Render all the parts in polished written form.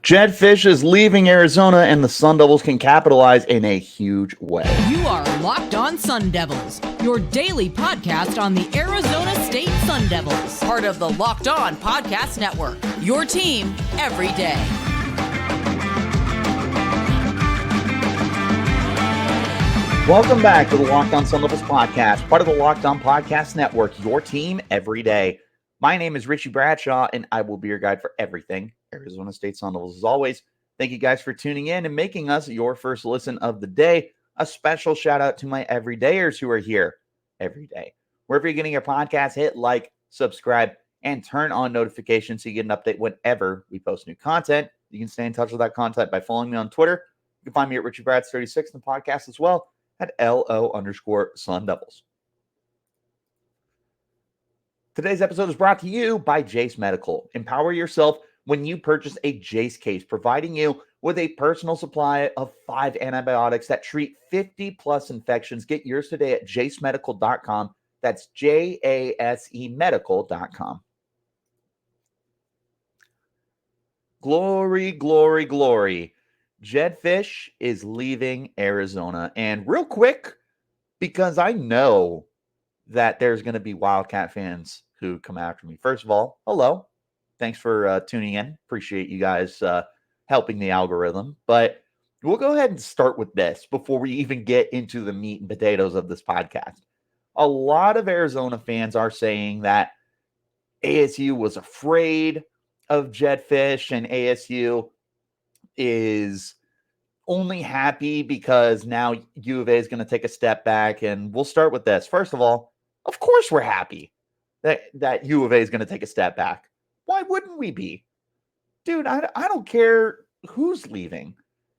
Jedd Fisch is leaving Arizona, and the Sun Devils can capitalize in a huge way. You are Locked On Sun Devils, your daily podcast on the Arizona State Sun Devils, part of the Locked On Podcast Network, your team every day. Welcome back to the Locked On Sun Devils podcast, part of the Locked On Podcast Network, your team every day. My name is Richie Bradshaw, and I will be your guide for everything Arizona State Sun Devils. As always, thank you guys for tuning in and making us your first listen of the day. A special shout out to my everydayers who are here every day. Wherever you're getting your podcast, hit like, subscribe, and turn on notifications so you get an update whenever we post new content. You can stay in touch with that content by following me on Twitter. You can find me at RichieBrads36 in the podcast as well at LO_Sun Devils. Today's episode is brought to you by Jase Medical. Empower yourself when you purchase a Jase case, providing you with a personal supply of 5 antibiotics that treat 50+ infections. Get yours today at jasemedical.com. That's JASE medical.com. Glory, glory, glory. Jedd Fisch is leaving Arizona. And real quick, because I know that there's going to be Wildcat fans who come after me. First of all, hello. Thanks for tuning in. Appreciate you guys helping the algorithm. But we'll go ahead and start with this before we even get into the meat and potatoes of this podcast. A lot of Arizona fans are saying that ASU was afraid of Jedd Fisch, and ASU is only happy because now U of A is going to take a step back. And we'll start with this. First of all, of course we're happy that U of A is going to take a step back. Why wouldn't we be? Dude, I don't care who's leaving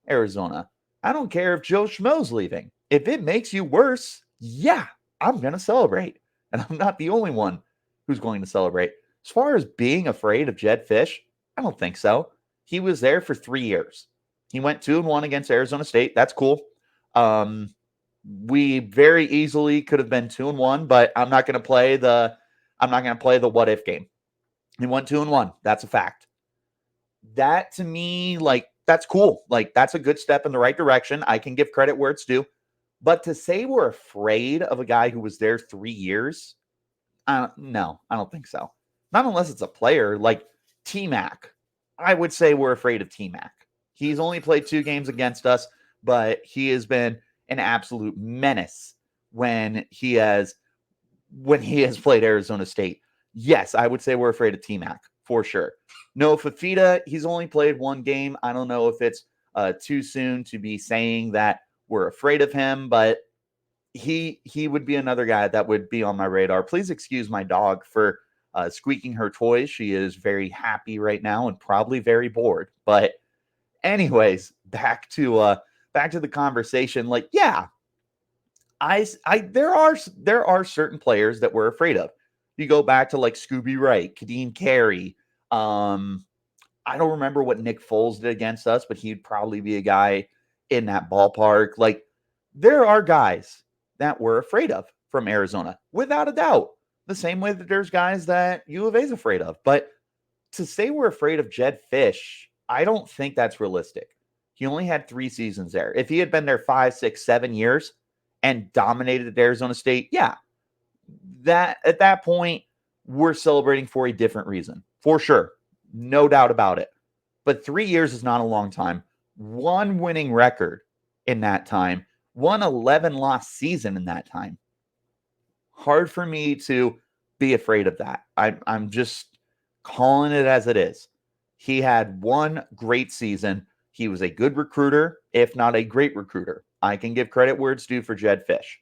Arizona. I don't care if Joe Schmo's leaving. If it makes you worse, yeah, I'm going to celebrate. And I'm not the only one who's going to celebrate. As far as being afraid of Jedd Fisch, I don't think so. He was there for 3 years. He went 2-1 against Arizona State. That's cool. We very easily could have been 2-1, but I'm not going to play the what if game. He went 2-1. That's a fact. That to me, that's cool. That's a good step in the right direction. I can give credit where it's due. But to say we're afraid of a guy who was there 3 years, no, I don't think so. Not unless it's a player like T-Mac. I would say we're afraid of T-Mac. He's only played 2 games against us, but he has been an absolute menace when he has played Arizona State. Yes, I would say we're afraid of T-Mac for sure. Noah Fifita, he's only played 1 game. I don't know if it's too soon to be saying that we're afraid of him, but he would be another guy that would be on my radar. Please excuse my dog for squeaking her toys. She is very happy right now and probably very bored. But anyways, back to the conversation. There are certain players that we're afraid of. You go back to Scooby Wright, Kadeem Carey. I don't remember what Nick Foles did against us, but he'd probably be a guy in that ballpark. There are guys that we're afraid of from Arizona, without a doubt. The same way that there's guys that U of A is afraid of. But to say we're afraid of Jedd Fisch, I don't think that's realistic. He only had 3 seasons there. If he had been there 5, 6, 7 years and dominated at Arizona State, yeah, that at that point, we're celebrating for a different reason. For sure. No doubt about it. But 3 years is not a long time. 1 winning record in that time. 1 11-loss season in that time. Hard for me to be afraid of that. I'm just calling it as it is. He had 1 great season. He was a good recruiter, if not a great recruiter. I can give credit where it's due for Jedd Fisch.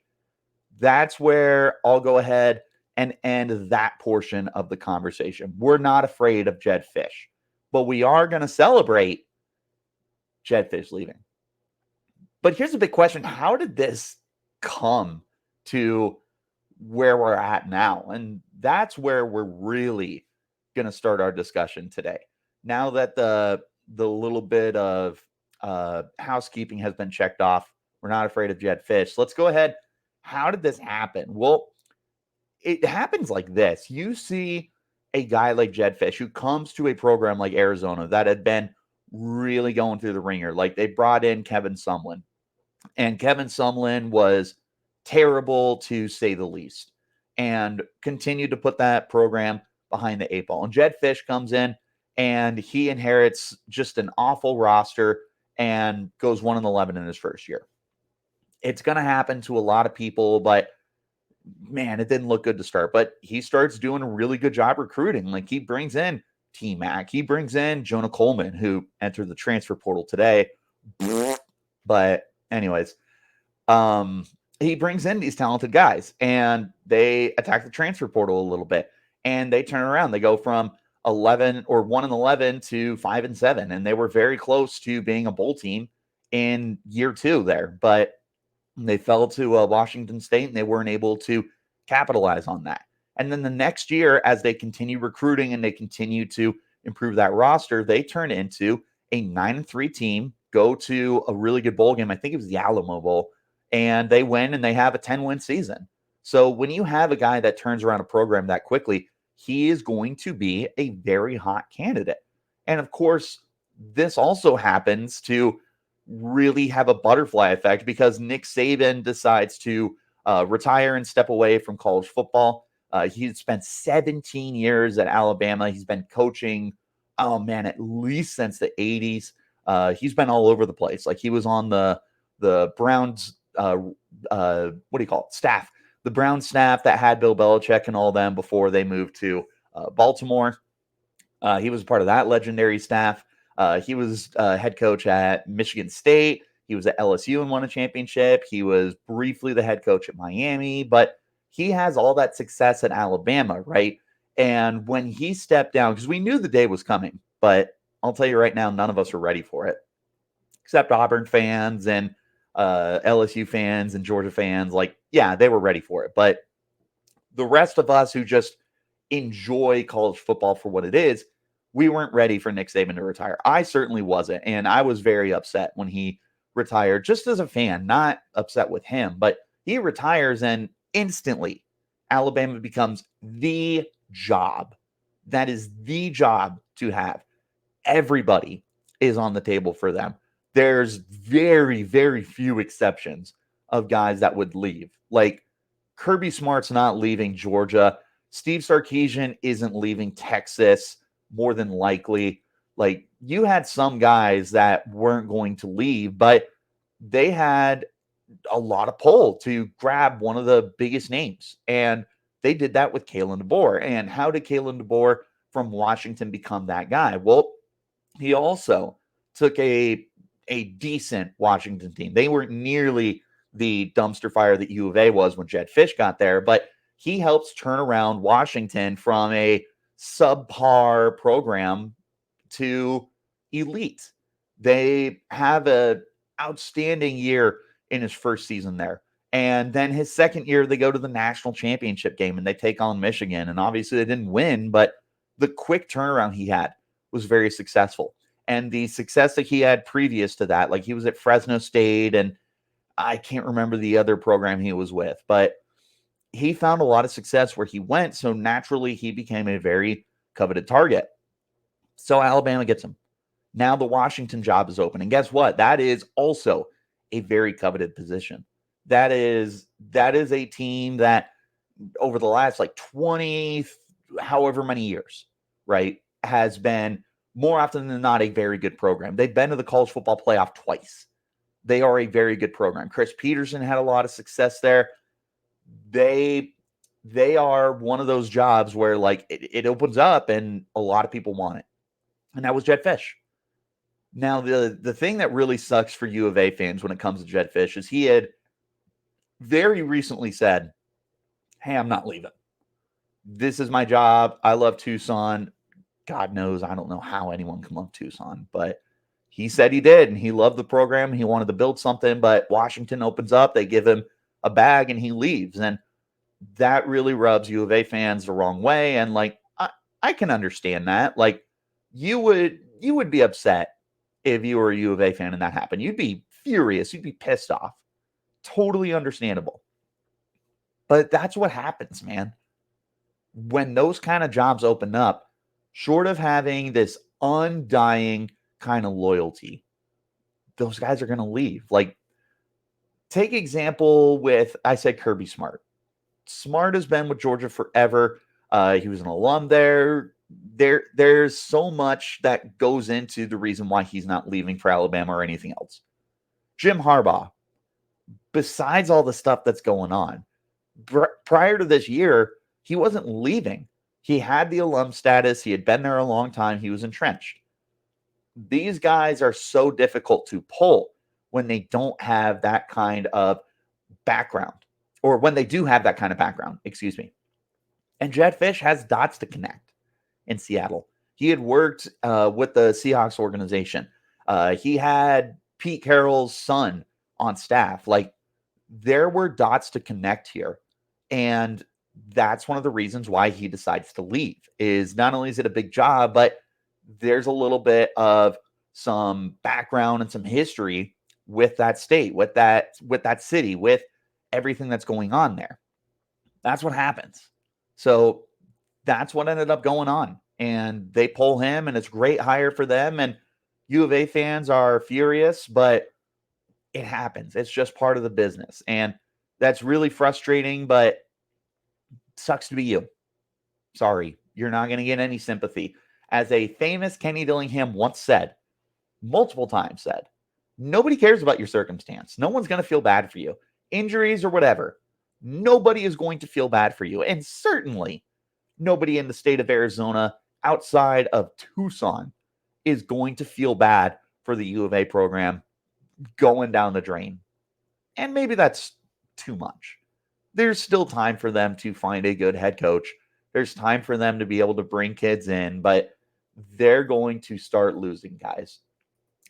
That's where I'll go ahead and end that portion of the conversation. We're not afraid of Jedd Fisch, but we are going to celebrate Jedd Fisch leaving. But here's a big question. How did this come to where we're at now? And that's where we're really going to start our discussion today. Now that the little bit of housekeeping has been checked off, we're not afraid of Jedd Fisch. Let's go ahead. How did this happen? Well, it happens like this. You see a guy like Jedd Fisch who comes to a program like Arizona that had been really going through the ringer. Like, they brought in Kevin Sumlin, and Kevin Sumlin was terrible to say the least, and continued to put that program behind the eight ball. And Jedd Fisch comes in, and he inherits just an awful roster and goes 1-11 in his first year. It's going to happen to a lot of people, but man, it didn't look good to start. But he starts doing a really good job recruiting. Like, he brings in T-Mac. He brings in Jonah Coleman, who entered the transfer portal today. But anyways, he brings in these talented guys, and they attack the transfer portal a little bit, and they turn around. They go from 1-11 to 5-7, and they were very close to being a bowl team in year 2 there, but they fell to Washington State, and they weren't able to capitalize on that. And then the next year, as they continue recruiting and they continue to improve that roster, they turn into a 9-3 team, go to a really good bowl game. I think it was the Alamo Bowl, and they win, and they have a 10-win season. So when you have a guy that turns around a program that quickly, he is going to be a very hot candidate. And of course, this also happens to really have a butterfly effect because Nick Saban decides to retire and step away from college football. He spent 17 years at Alabama. He's been coaching, at least since the 80s. He's been all over the place. Like, he was on the Browns, staff. The Browns staff that had Bill Belichick and all them before they moved to Baltimore. He was part of that legendary staff. He was head coach at Michigan State. He was at LSU and won a championship. He was briefly the head coach at Miami, but he has all that success at Alabama, right? And when he stepped down, because we knew the day was coming, but I'll tell you right now, none of us were ready for it, except Auburn fans and LSU fans and Georgia fans. Like, yeah, they were ready for it. But the rest of us who just enjoy college football for what it is, we weren't ready for Nick Saban to retire. I certainly wasn't. And I was very upset when he retired, just as a fan, not upset with him. But he retires, and instantly Alabama becomes the job. That is the job to have. Everybody is on the table for them. There's very, very few exceptions of guys that would leave. Like, Kirby Smart's not leaving Georgia. Steve Sarkisian isn't leaving Texas, more than likely. Like, you had some guys that weren't going to leave, but they had a lot of pull to grab one of the biggest names. And they did that with Kalen DeBoer. And how did Kalen DeBoer from Washington become that guy? Well, he also took a decent Washington team. They weren't nearly the dumpster fire that U of A was when Jedd Fisch got there, but he helps turn around Washington from a subpar program to elite. They have an outstanding year in his first season there. And then his second year, they go to the national championship game and they take on Michigan. And obviously they didn't win, but the quick turnaround he had was very successful. And the success that he had previous to that, like, he was at Fresno State, and I can't remember the other program he was with, but he found a lot of success where he went. So naturally, he became a very coveted target. So Alabama gets him. Now the Washington job is open. And guess what? That is also a very coveted position. That is a team that over the last 20, however many years, right, has been more often than not a very good program. They've been to the college football playoff twice. They are a very good program. Chris Peterson had a lot of success there. They are one of those jobs where, like, it opens up and a lot of people want it. And that was Jedd Fisch. Now, the thing that really sucks for U of A fans when it comes to Jedd Fisch is he had very recently said, hey, I'm not leaving. This is my job. I love Tucson. God knows, I don't know how anyone can love Tucson, but he said he did, and he loved the program. He wanted to build something, but Washington opens up. They give him a bag, and he leaves. And that really rubs U of A fans the wrong way. And, like, I can understand that. Like, you would be upset if you were a U of A fan and that happened. You'd be furious. You'd be pissed off. Totally understandable. But that's what happens, man. When those kind of jobs open up, short of having this undying kind of loyalty, those guys are going to leave. Like, take example with, I said Kirby Smart. Smart has been with Georgia forever. He was an alum there. There's so much that goes into the reason why he's not leaving for Alabama or anything else. Jim Harbaugh, besides all the stuff that's going on, prior to this year, he wasn't leaving. He had the alum status. He had been there a long time. He was entrenched. These guys are so difficult to pull when they don't have that kind of background, or when they do have that kind of background, excuse me. And Jedd Fisch has dots to connect in Seattle. He had worked with the Seahawks organization. He had Pete Carroll's son on staff. Like, there were dots to connect here. And that's one of the reasons why he decides to leave, is not only is it a big job, but there's a little bit of some background and some history with that state, with that city, with everything that's going on there. That's what happens. So that's what ended up going on. And they pull him, and it's a great hire for them. And U of A fans are furious, but it happens. It's just part of the business. And that's really frustrating, but sucks to be you. Sorry, you're not going to get any sympathy. As a famous Kenny Dillingham once said, multiple times said, nobody cares about your circumstance. No one's going to feel bad for you. Injuries or whatever. Nobody is going to feel bad for you. And certainly nobody in the state of Arizona outside of Tucson is going to feel bad for the U of A program going down the drain. And maybe that's too much. There's still time for them to find a good head coach. There's time for them to be able to bring kids in, but they're going to start losing guys.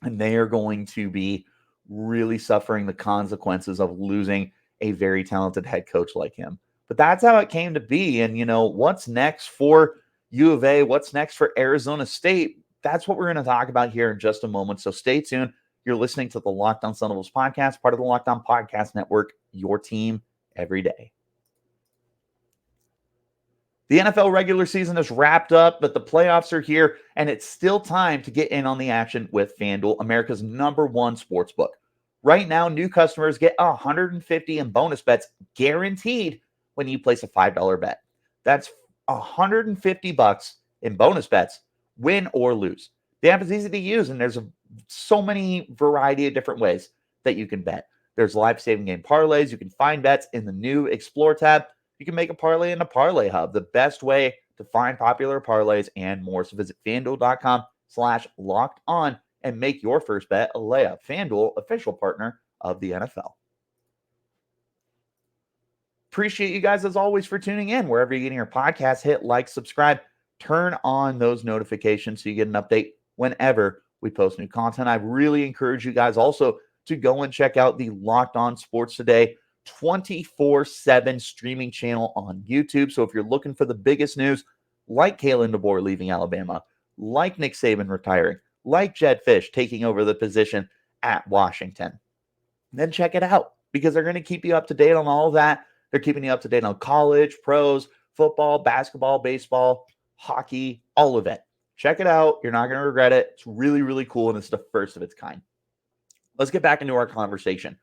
And they are going to be really suffering the consequences of losing a very talented head coach like him. But that's how it came to be. And, what's next for U of A? What's next for Arizona State? That's what we're going to talk about here in just a moment. So stay tuned. You're listening to the Locked On Sun Devils podcast, part of the Locked On Podcast Network, your team every day. The NFL regular season is wrapped up, but the playoffs are here, and it's still time to get in on the action with FanDuel, America's #1 sportsbook. Right now, new customers get $150 in bonus bets guaranteed when you place a $5 bet. That's $150 in bonus bets, win or lose. The app is easy to use, and there's so many variety of different ways that you can bet. There's live saving game parlays. You can find bets in the new Explore tab. You can make a parlay in a parlay hub, the best way to find popular parlays and more. So visit FanDuel.com/locked on and make your first bet a layup. FanDuel, official partner of the NFL. Appreciate you guys as always for tuning in. Wherever you're getting your podcast, hit like, subscribe, turn on those notifications so you get an update whenever we post new content. I really encourage you guys also to go and check out the Locked On Sports Today 24/7 streaming channel on YouTube. So if you're looking for the biggest news, like Kalen DeBoer leaving Alabama, like Nick Saban retiring, like Jedd Fisch taking over the position at Washington, then check it out, because they're going to keep you up to date on all of that. They're keeping you up to date on college, pros, football, basketball, baseball, hockey, all of it. Check it out. You're not going to regret it. It's really, really cool, and it's the first of its kind. Let's get back into our conversation.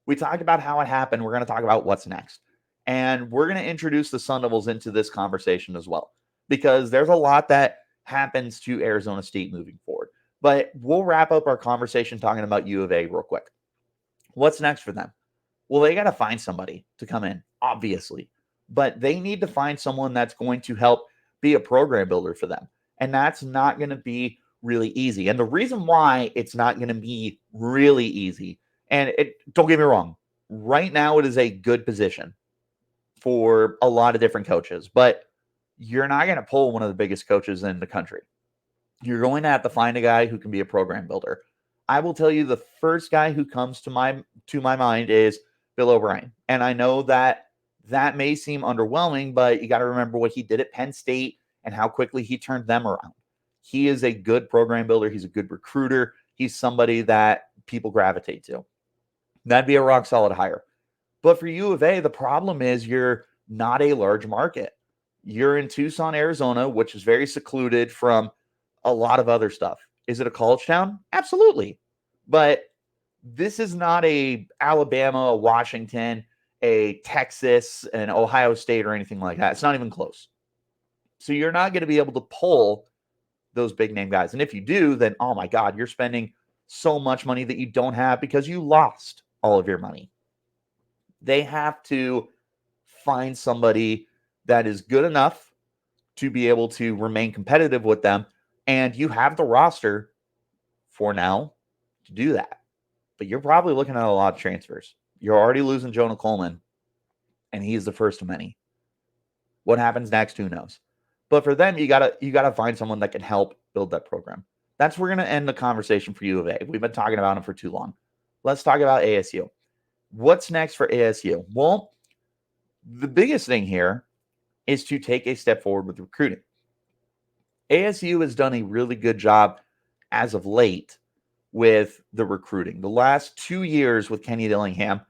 We talked about how it happened. We're going to talk about what's next. And we're going to introduce the Sun Devils into this conversation as well, because there's a lot that happens to Arizona State moving forward. But we'll wrap up our conversation talking about U of A real quick. What's next for them? Well, they got to find somebody to come in, obviously. But they need to find someone that's going to help be a program builder for them. And that's not going to be really easy. And the reason why it's not going to be really easy, and don't get me wrong, right now it is a good position for a lot of different coaches, but you're not going to pull one of the biggest coaches in the country. You're going to have to find a guy who can be a program builder. I will tell you, the first guy who comes to my mind is Bill O'Brien. And I know that may seem underwhelming, but you got to remember what he did at Penn State and how quickly he turned them around. He is a good program builder. He's a good recruiter. He's somebody that people gravitate to. That'd be a rock solid hire. But for U of A, the problem is you're not a large market. You're in Tucson, Arizona, which is very secluded from a lot of other stuff. Is it a college town? Absolutely. But this is not a Alabama, a Washington, a Texas, an Ohio State, or anything like that. It's not even close. So you're not going to be able to pull those big name guys. And if you do, then, oh my God, you're spending so much money that you don't have because you lost all of your money. They have to find somebody that is good enough to be able to remain competitive with them. And you have the roster for now to do that. But you're probably looking at a lot of transfers. You're already losing Jonah Coleman, and he's the first of many. What happens next? Who knows? But for them, you gotta find someone that can help build that program. That's where we're gonna end the conversation for U of A. We've been talking about them for too long. Let's talk about ASU. What's next for ASU? Well, the biggest thing here is to take a step forward with recruiting. ASU has done a really good job as of late with the recruiting. The last 2 years with Kenny Dillingham,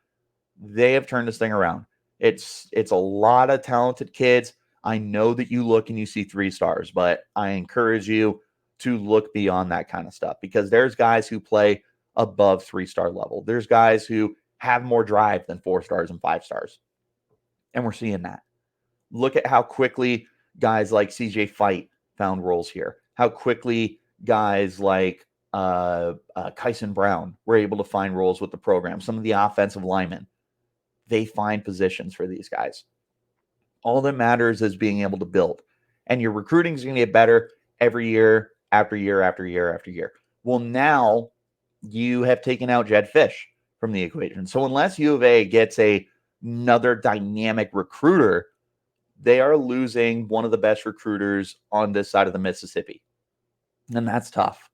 they have turned this thing around. It's a lot of talented kids. I know that you look and you see 3 stars, but I encourage you to look beyond that kind of stuff because there's guys who play above 3-star level. There's guys who have more drive than 4 stars and 5 stars. And we're seeing that. Look at how quickly guys like CJ Fight found roles here. How quickly guys like Kyson Brown were able to find roles with the program. Some of the offensive linemen, they find positions for these guys. All that matters is being able to build. And your recruiting is going to get better every year after year after year after year. Well, now you have taken out Jedd Fisch from the equation. So unless U of A gets another dynamic recruiter, they are losing one of the best recruiters on this side of the Mississippi. And that's tough.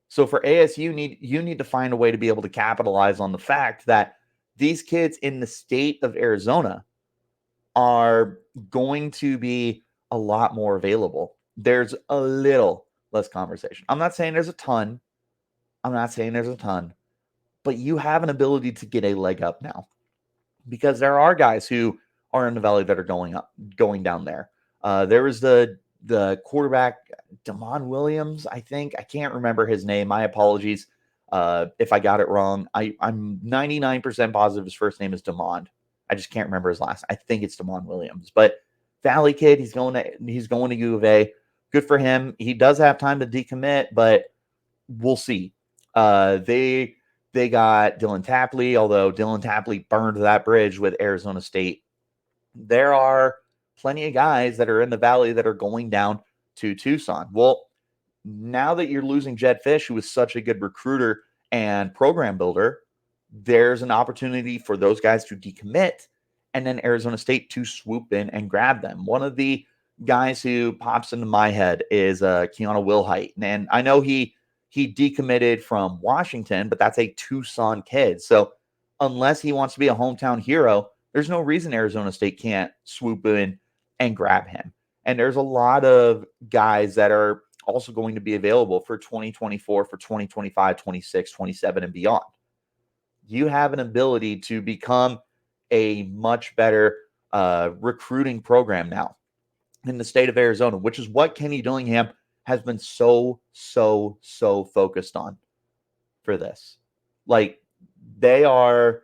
So for ASU, you need to find a way to be able to capitalize on the fact that these kids in the state of Arizona are going to be a lot more available. There's a little less conversation. I'm not saying there's a ton. But you have an ability to get a leg up now because there are guys who are in the valley that are going down there. There was the quarterback, Damon Williams, I think. I can't remember his name. My apologies if I got it wrong. I'm 99% positive his first name is Damon. I just can't remember his last. I think it's Damon Williams. But Valley kid, he's going to U of A. Good for him. He does have time to decommit, but we'll see. They got Dylan Tapley, although Dylan Tapley burned that bridge with Arizona State. There are plenty of guys that are in the valley that are going down to Tucson. Well, now that you're losing Jedd Fisch, who was such a good recruiter and program builder, there's an opportunity for those guys to decommit and then Arizona State to swoop in and grab them. One of the guys who pops into my head is Keanu Wilhite. And I know he decommitted from Washington, but that's a Tucson kid. So unless he wants to be a hometown hero, there's no reason Arizona State can't swoop in and grab him. And there's a lot of guys that are also going to be available for 2024, for 2025, 26, 27, and beyond. You have an ability to become a much better recruiting program now in the state of Arizona, which is what Kenny Dillingham has been so focused on for this. Like they are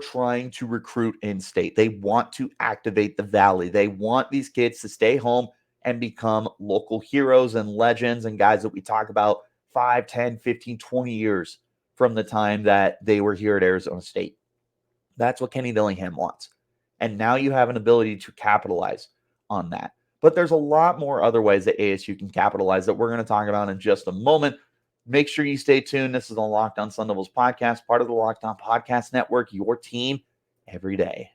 trying to recruit in state. They want to activate the valley. They want these kids to stay home and become local heroes and legends and guys that we talk about 5, 10, 15, 20 years from the time that they were here at Arizona State. That's what Kenny Dillingham wants. And now you have an ability to capitalize on that. But there's a lot more other ways that ASU can capitalize that we're going to talk about in just a moment. Make sure you stay tuned. This is the Locked On Sun Devils podcast, part of the Locked On Podcast Network, your team every day.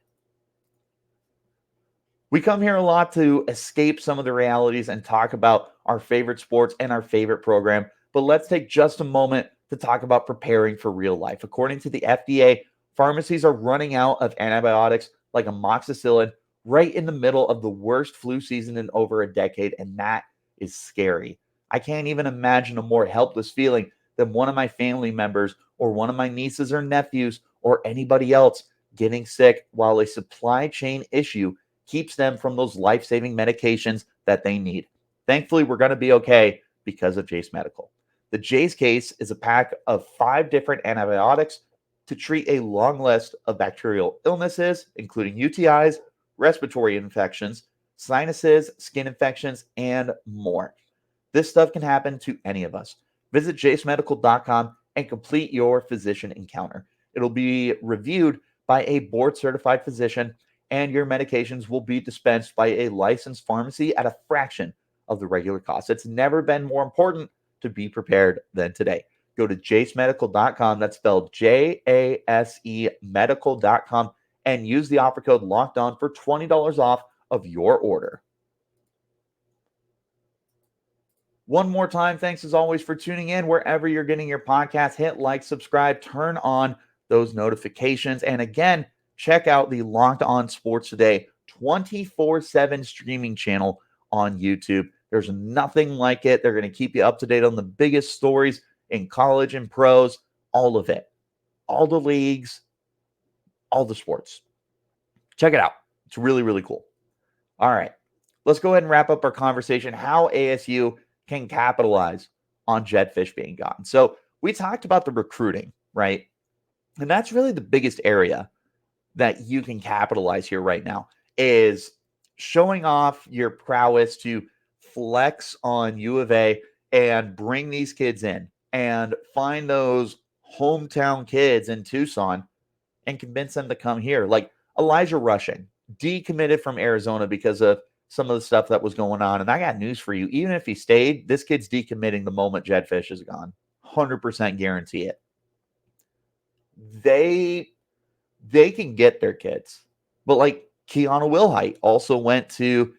We come here a lot to escape some of the realities and talk about our favorite sports and our favorite program. But let's take just a moment to talk about preparing for real life. According to the FDA, pharmacies are running out of antibiotics like amoxicillin right in the middle of the worst flu season in over a decade, and that is scary. I can't even imagine a more helpless feeling than one of my family members or one of my nieces or nephews or anybody else getting sick while a supply chain issue keeps them from those life-saving medications that they need. Thankfully, we're going to be okay because of Jase Medical. The J's case is a pack of 5 different antibiotics to treat a long list of bacterial illnesses, including UTIs, respiratory infections, sinuses, skin infections, and more. This stuff can happen to any of us. Visit JaceMedical.com and complete your physician encounter. It'll be reviewed by a board-certified physician, and your medications will be dispensed by a licensed pharmacy at a fraction of the regular cost. It's never been more important to be prepared than today. Go to JaceMedical.com, that's spelled Jase medical.com, and use the offer code LOCKEDON for $20 off of your order. One more time, thanks as always for tuning in. Wherever you're getting your podcast, hit like, subscribe, turn on those notifications. And again, check out the Locked On Sports Today 24/7 streaming channel on YouTube. There's nothing like it. They're going to keep you up to date on the biggest stories in college and pros, all of it, all the leagues, all the sports. Check it out. It's really, really cool. All right, let's go ahead and wrap up our conversation, how ASU can capitalize on Jedd Fisch being gone. So we talked about the recruiting, right? And that's really the biggest area that you can capitalize here right now, is showing off your prowess to flex on U of A and bring these kids in and find those hometown kids in Tucson and convince them to come here. Like Elijah Rushing, decommitted from Arizona because of some of the stuff that was going on. And I got news for you. Even if he stayed, this kid's decommitting the moment Jedd Fisch is gone. 100% guarantee it. They can get their kids. But like Keanu Wilhite also went to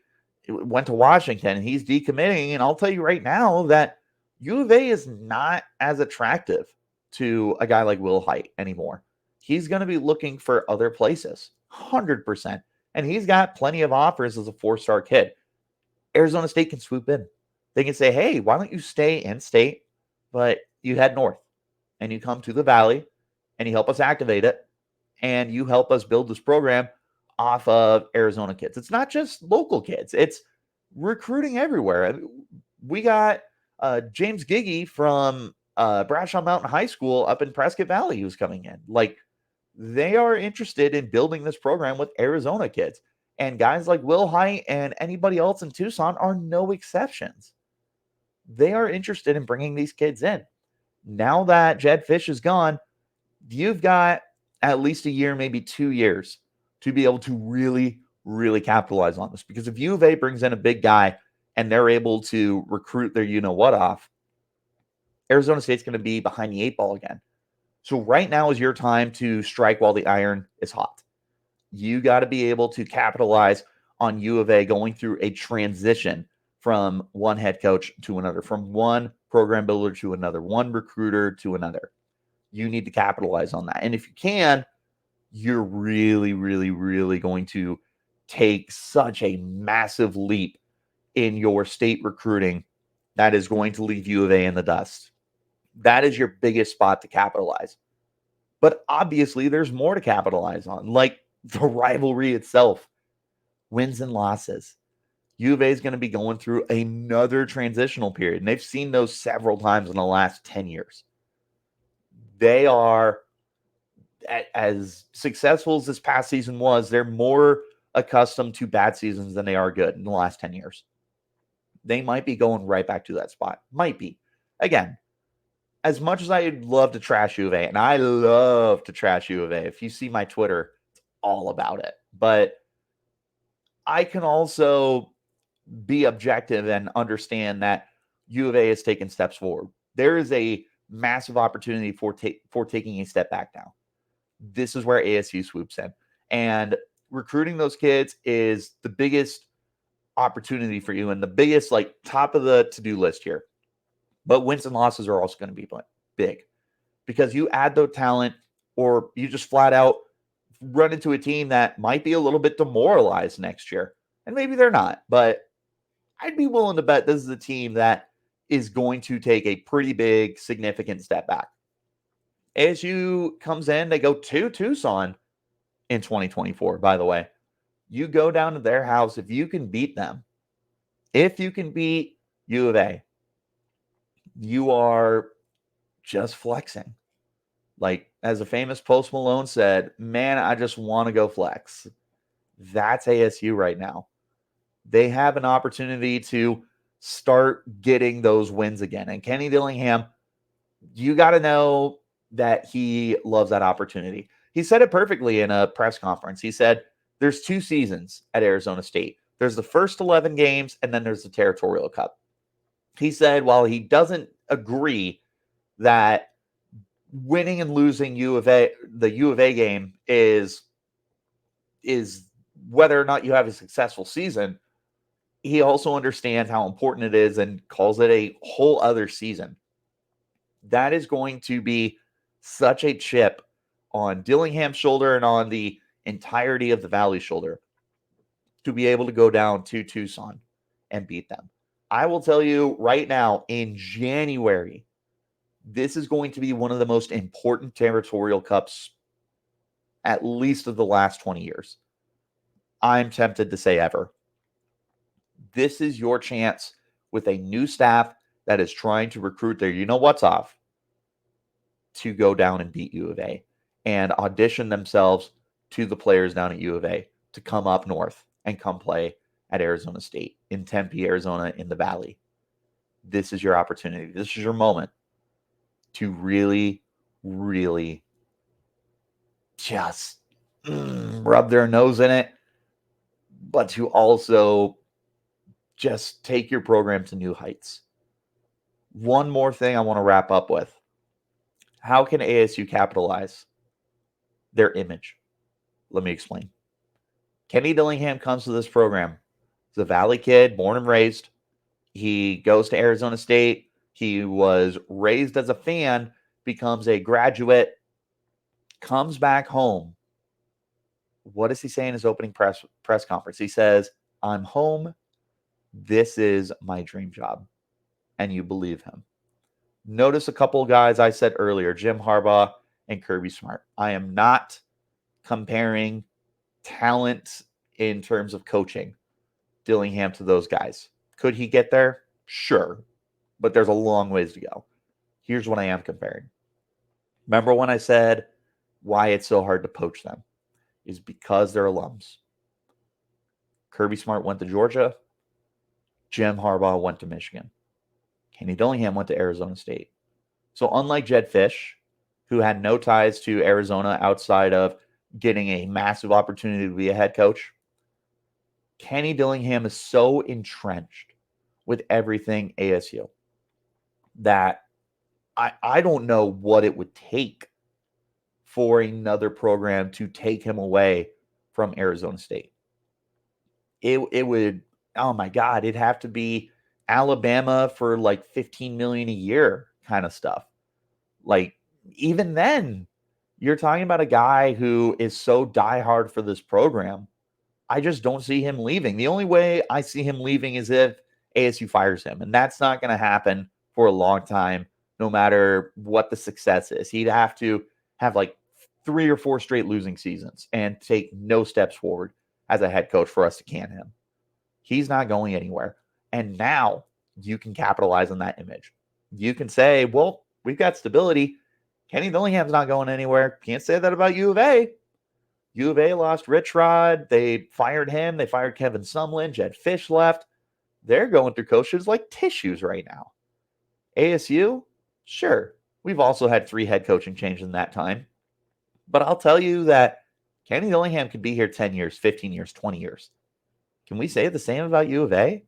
Washington, and he's decommitting. And I'll tell you right now that U of A is not as attractive to a guy like Wilhite anymore. He's going to be looking for other places, 100%. And he's got plenty of offers as a 4-star kid. Arizona State can swoop in. They can say, hey, why don't you stay in state, but you head north and you come to the Valley and you help us activate it and you help us build this program off of Arizona kids. It's not just local kids. It's recruiting everywhere. We got James Giggy from Bradshaw Mountain High School up in Prescott Valley who's coming in. Like, they are interested in building this program with Arizona kids. And guys like Wilhite and anybody else in Tucson are no exceptions. They are interested in bringing these kids in. Now that Jedd Fisch is gone, you've got at least a year, maybe 2 years to be able to really, really capitalize on this. Because if U of A brings in a big guy and they're able to recruit their you-know-what off, Arizona State's going to be behind the 8 ball again. So right now is your time to strike while the iron is hot. You got to be able to capitalize on U of A going through a transition from one head coach to another, from one program builder to another, one recruiter to another. You need to capitalize on that. And if you can, you're really, really, really going to take such a massive leap in your state recruiting that is going to leave U of A in the dust. That is your biggest spot to capitalize. But obviously, there's more to capitalize on, like the rivalry itself, wins and losses. U of A is going to be going through another transitional period, and they've seen those several times in the last 10 years. They are, as successful as this past season was, they're more accustomed to bad seasons than they are good in the last 10 years. They might be going right back to that spot. Might be. Again, as much as I'd love to trash U of A, and I love to trash U of A, if you see my Twitter, it's all about it. But I can also be objective and understand that U of A has taken steps forward. There is a massive opportunity for taking a step back now. This is where ASU swoops in. And recruiting those kids is the biggest opportunity for you and the biggest, like, top of the to-do list here. But wins and losses are also going to be big because you add the talent or you just flat out run into a team that might be a little bit demoralized next year. And maybe they're not, but I'd be willing to bet this is a team that is going to take a pretty big, significant step back. ASU comes in, they go to Tucson in 2024, by the way. You go down to their house. If you can beat them, if you can beat U of A, you are just flexing. Like, as a famous Post Malone said, man, I just want to go flex. That's ASU right now. They have an opportunity to start getting those wins again. And Kenny Dillingham, you got to know that he loves that opportunity. He said it perfectly in a press conference. He said, there's 2 seasons at Arizona State. There's the first 11 games, and then there's the Territorial Cup. He said, while he doesn't agree that winning and losing the U of A game is whether or not you have a successful season, he also understands how important it is and calls it a whole other season. That is going to be such a chip on Dillingham's shoulder and on the entirety of the Valley's shoulder to be able to go down to Tucson and beat them. I will tell you right now, in January, this is going to be one of the most important Territorial Cups, at least of the last 20 years. I'm tempted to say ever. This is your chance with a new staff that is trying to recruit their you-know-what's off to go down and beat U of A and audition themselves to the players down at U of A to come up north and come play at Arizona State in Tempe, Arizona, in the Valley. This is your opportunity. This is your moment to really, really just rub their nose in it, but to also just take your program to new heights. One more thing I want to wrap up with. How can ASU capitalize their image? Let me explain. Kenny Dillingham comes to this program. He's a Valley kid, born and raised. He goes to Arizona State. He was raised as a fan, becomes a graduate, comes back home. What does he say in his opening press conference? He says, I'm home. This is my dream job. And you believe him. Notice a couple of guys I said earlier, Jim Harbaugh and Kirby Smart. I am not comparing talent in terms of coaching Dillingham to those guys. Could he get there? Sure. But there's a long ways to go. Here's what I am comparing. Remember when I said why it's so hard to poach them? Is because they're alums. Kirby Smart went to Georgia. Jim Harbaugh went to Michigan. Kenny Dillingham went to Arizona State. So unlike Jedd Fisch, who had no ties to Arizona outside of getting a massive opportunity to be a head coach, Kenny Dillingham is so entrenched with everything ASU that I don't know what it would take for another program to take him away from Arizona State. It would, oh my God, it'd have to be Alabama for like $15 million a year kind of stuff. Like, even then, you're talking about a guy who is so diehard for this program. I just don't see him leaving. The only way I see him leaving is if ASU fires him, and that's not going to happen for a long time, no matter what the success is. He'd have to have like 3 or 4 straight losing seasons and take no steps forward as a head coach for us to can him. He's not going anywhere. And now you can capitalize on that image. You can say, well, we've got stability. Kenny Dillingham's not going anywhere. Can't say that about U of A. U of A lost Rich Rod. They fired him. They fired Kevin Sumlin. Jedd Fisch left. They're going through coaches like tissues right now. ASU, sure. We've also had 3 head coaching changes in that time. But I'll tell you that Kenny Dillingham could be here 10 years, 15 years, 20 years. Can we say the same about U of A?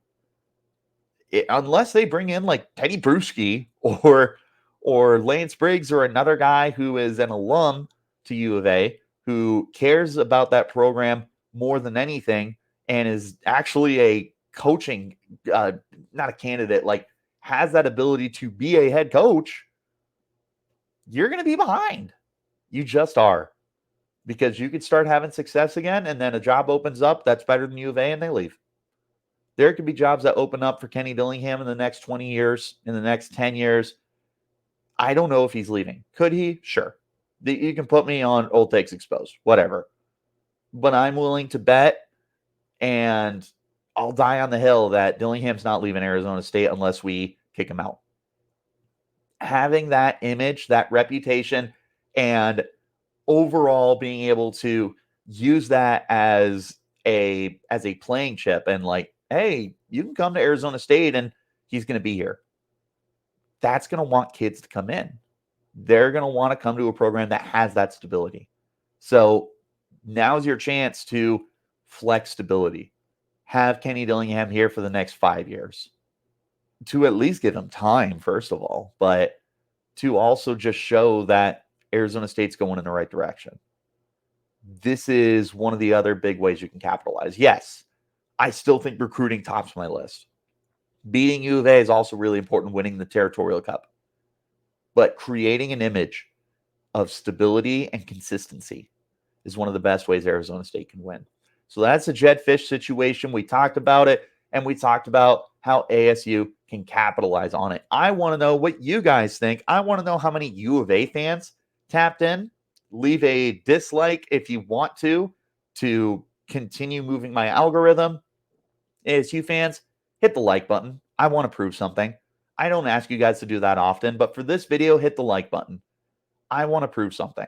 Unless they bring in like Teddy Bruschi or Lance Briggs or another guy who is an alum to U of A who cares about that program more than anything and is actually a coaching, not a candidate, like has that ability to be a head coach, you're going to be behind. You just are. Because you could start having success again and then a job opens up that's better than U of A and they leave. There could be jobs that open up for Kenny Dillingham in the next 20 years, in the next 10 years. I don't know if he's leaving. Could he? Sure. You can put me on Old Takes Exposed, whatever. But I'm willing to bet, and I'll die on the hill that Dillingham's not leaving Arizona State unless we kick him out. having that image, that reputation, and overall being able to use that as a playing chip and like, hey, you can come to Arizona State and he's going to be here. That's going to want kids to come in. They're going to want to come to a program that has that stability. So now's your chance to flex stability. Have Kenny Dillingham here for the next 5 years to at least give him time, first of all, but to also just show that Arizona State's going in the right direction. This is one of the other big ways you can capitalize. Yes, I still think recruiting tops my list. Beating U of A is also really important, winning the Territorial Cup. But creating an image of stability and consistency is one of the best ways Arizona State can win. So that's the Jedd Fisch situation. We talked about it, and we talked about how ASU can capitalize on it. I want to know what you guys think. I want to know how many U of A fans tapped in. Leave a dislike if you want to continue moving my algorithm. ASU fans, hit the like button. I want to prove something. I don't ask you guys to do that often, but for this video, hit the like button. I want to prove something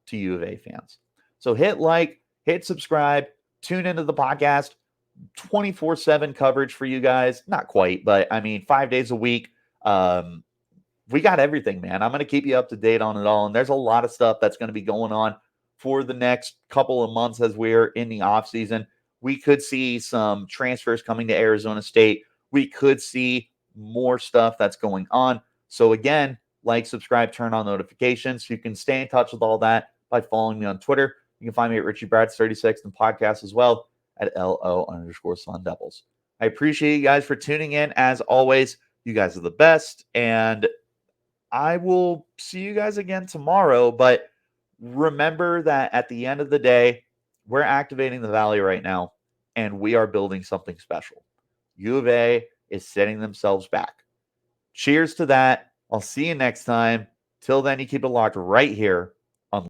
to U of A fans. So hit like, hit subscribe, tune into the podcast. 24/7 coverage for you guys. Not quite, but I mean, 5 days a week. We got everything, man. I'm going to keep you up to date on it all. And there's a lot of stuff that's going to be going on for the next couple of months as we're in the off season. We could see some transfers coming to Arizona State. We could see more stuff that's going on. So again, like, subscribe, turn on notifications. You can stay in touch with all that by following me on Twitter. You can find me at Richie Bradshaw 36 and podcast as well at LO_Sun Devils. I appreciate you guys for tuning in. As always, you guys are the best. And I will see you guys again tomorrow. But remember that at the end of the day, we're activating the Valley right now, and we are building something special. U of A is setting themselves back. Cheers to that. I'll see you next time. Till then, you keep it locked right here